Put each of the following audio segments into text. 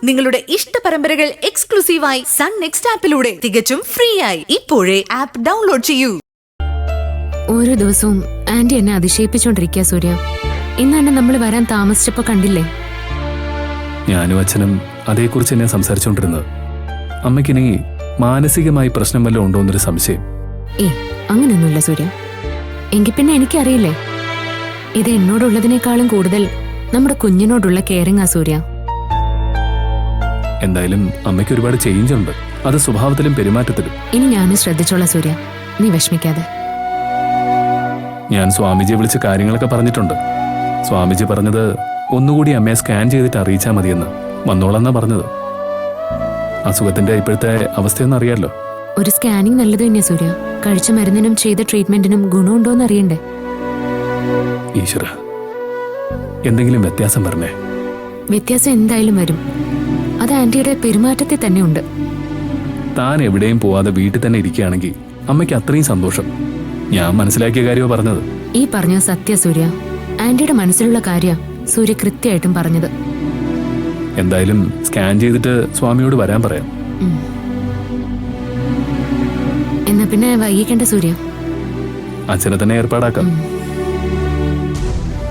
നിങ്ങളുടെ ഇഷ്ട പരമ്പരകൾ എക്സ്ക്ലൂസീവായി സൺ നെക്സ്റ്റ് ആപ്പിലൂടെ തികച്ചും ഫ്രീ ആയി ഇപ്പോഴേ ആപ്പ് ഡൗൺലോഡ് ചെയ്യൂ. ഓരോ ദിവസവും ആന്റി എന്നെ അതിശയിപ്പിച്ചോണ്ടിരിക്കുക സൂര്യ. ഇന്ന് തന്നെ നമ്മൾ വരാൻ താമസിച്ചപ്പോ കണ്ടില്ലേ? ഞാനും അച്ഛനും അതേക്കുറിച്ച് എന്നെ സംസാരിച്ചോണ്ടിരുന്നത്. അമ്മയ്ക്കിനി മാനസികമായി പ്രശ്നം വല്ലതും ഉണ്ടോ എന്നൊരു സംശയം. അങ്ങനെയൊന്നുമില്ല സൂര്യ. എങ്കിൽ പിന്നെ എനിക്കറിയില്ലേ, ഇത് എന്നോടുള്ളതിനേക്കാളും കൂടുതൽ നമ്മുടെ കുഞ്ഞിനോടുള്ള കെയറിംഗ് ആ സൂര്യ. എന്തായാലും അമ്മയ്ക്ക് ഒരുപാട് ചേഞ്ച് ഉണ്ട്, അത് സ്വഭാവത്തിലും പെരുമാറ്റത്തിലും. ഇനി ഞാനും ശ്രദ്ധിച്ചോളാം സൂര്യ, നീ വിഷമിക്കാതെ. ഞാൻ സ്വാമിജിയെ വിളിച്ച് കാര്യങ്ങളൊക്കെ പറഞ്ഞിട്ടുണ്ട്. സ്വാമിജി പറഞ്ഞത് ഒന്നുകൂടി അമ്മയെ സ്കാൻ ചെയ്തിട്ട് അറിയിച്ചാൽ മതിയെന്ന്. വന്നോളാന്നാ പറഞ്ഞത്. അസുഖത്തിന്റെ ഇപ്പോഴത്തെ അവസ്ഥയൊന്നും അറിയാലോ. ഒരു സ്കാനിങ് നല്ലത് തന്നെയാ സൂര്യ. കഴിച്ച മരുന്നിനും ചെയ്ത ട്രീറ്റ്മെന്റിനും ഗുണമുണ്ടോന്ന് അറിയണ്ടേ? ഈശ്വര, എന്തെങ്കിലും വ്യത്യാസം പറഞ്ഞേ. വ്യത്യാസം എന്തായാലും വരും. അത് ആന്റിയുടെ പെരുമാറ്റത്തിൽ തന്നെ ഉണ്ട്. താൻ എവിടെയും പോവാതെ വീട്ടിൽ തന്നെ ഇരിക്കുകയാണെങ്കിൽ അമ്മയ്ക്ക് അത്രയും സന്തോഷം. ഞാൻ മനസ്സിലാക്കിയ കാര്യമോ പറഞ്ഞത്. ഈ പറഞ്ഞ സത്യ സൂര്യ. ആന്റിയുടെ മനസ്സിലുള്ള കാര്യ സൂര്യ കൃത്യമായിട്ടും പറഞ്ഞത്. എന്തായാലും സ്കാൻ ചെയ്തിട്ട് സ്വാമിയോട് വരാൻ പറയാം. എന്നാ പിന്നെ വൈകിക്കേണ്ട സൂര്യ. അച്ഛനെ തന്നെ ഏർപ്പാടാക്കാം.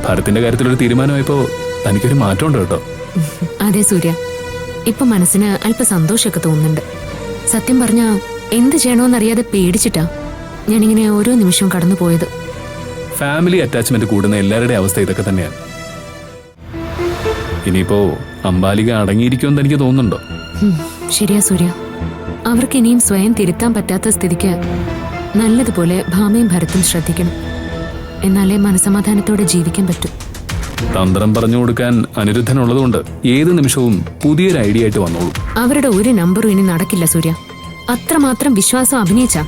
ഭരത്തിന്റെ കാര്യത്തിലൊരു തീരുമാനമായപ്പോ തനിക്കൊരു മാറ്റമുണ്ട് കേട്ടോ. അതെ സൂര്യ, ഇപ്പൊ മനസ്സിന് അല്പ സന്തോഷമൊക്കെ തോന്നുന്നുണ്ട്. സത്യം പറഞ്ഞ എന്ത് ചെയ്യണോന്നറിയാതെ പേടിച്ചിട്ടാ ഞാനിങ്ങനെ ഓരോ നിമിഷവും കടന്നു പോയത്. ഫാമിലി അറ്റാച്ച്മെന്റ് കൂടുന്ന എല്ലാവരുടെയും അവസ്ഥ ഇതൊക്കെ തന്നെയാണ്. ഇനിയിപ്പോ അംബാലിക അടങ്ങിയിരിക്കുമെന്ന് എനിക്ക് തോന്നുന്നുണ്ടോ? ശരിയാ സൂര്യ. അവർക്ക് ഇനിയും സ്വയം തിരുത്താൻ പറ്റാത്ത സ്ഥിതിക്ക് നല്ലതുപോലെ ഭാമയും ഭരത്തും ശ്രദ്ധിക്കണം. എന്നാലേ മനസമാധാനത്തോടെ ജീവിക്കാൻ പറ്റൂ. തന്ത്രം പറഞ്ഞു കൊടുക്കാൻ അനിരുദ്ധനുള്ളതുകൊണ്ട് ഏത് നിമിഷവും പുതിയൊരു ഐഡിയ ആയിട്ട് വന്നോളൂ. അവരുടെ ഒരു നമ്പറും ഇനി നടക്കില്ല സൂര്യ. അത്രമാത്രം വിശ്വാസം അഭിനയിച്ച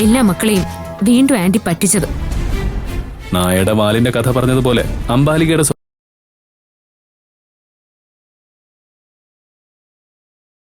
എല്ലാ മക്കളെയും വീണ്ടും ആന്റി പറ്റിച്ചത്. നായയുടെ വാലിന്റെ കഥ പറഞ്ഞതുപോലെ അംബാലികയുടെ